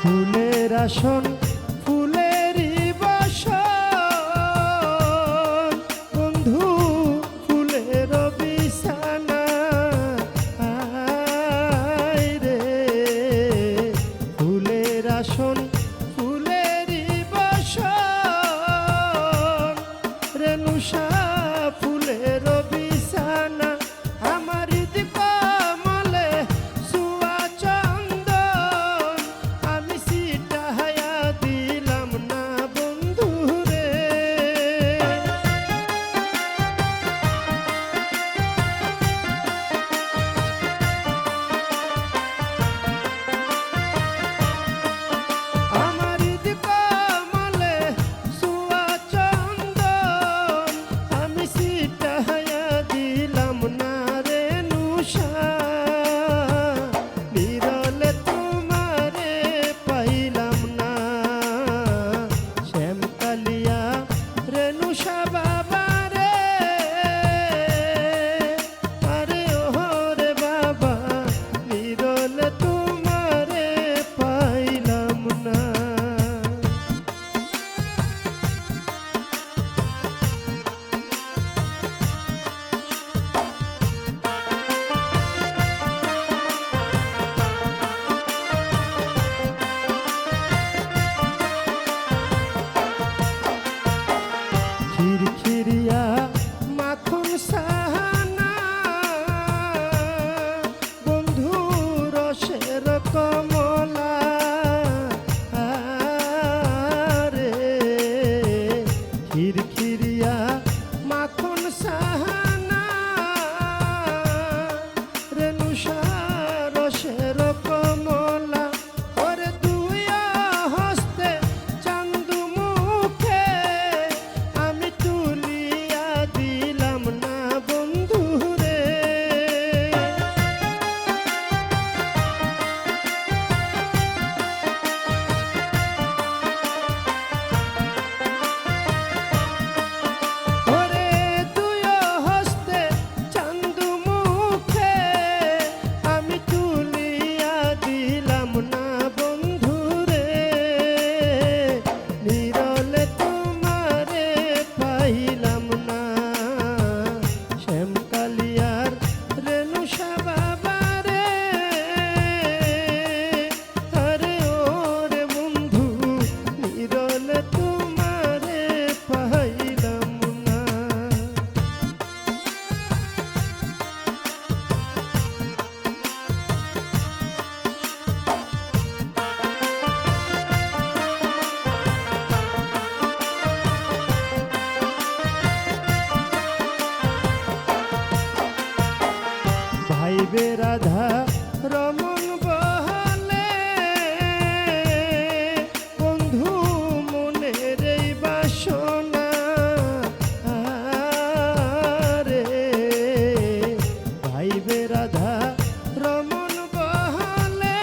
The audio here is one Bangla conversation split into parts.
ফুলের আসন ফুলেরই বাসন বন্ধু ফুলের বিছানা আয় রে ফুলের আসন ফুলেরই বাসন রেণুষা ফুলের বিছানা আমার কমলে সুয়া চন্দন আমি সিটাহায়া দিলাম না বন্ধু রে আমার কমলে সুয়া চন্দন আমি সিটাহায়া দিলাম না রে নুষা নিরলে তোমারে পাইলাম না শ্যামকালিয়া রে নুষা বাবা রে আরে ওহ রে বাবা নিরলে তোমারে পাইলাম না খিরখিরিয়া মাখন সাহানা বন্ধু রসের কমলা রে খিরখিরিয়া মাখন সাহানা রেণুষা রসের কমলা ওরে দুই হস্তে চান্দু মুখে আমি তুলিয়া দিলাম না বন্ধু রে ওরে দুই হস্তে চান্দু মুখে আমি তুলিয়া দিলাম না বন্ধু রে নিরলে তোমারে পাইলাম না শ্যামকালিয়ার রেণুষা বাবা রে আরে ওরে বন্ধু নিরলে তোমারে পাইলাম না ভাইবে রাধা রমন বহলে বন্ধু মনের এই বাসনা রে ভাইবে রাধা রমন বহলে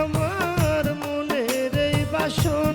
আমার মনের এই বাসনা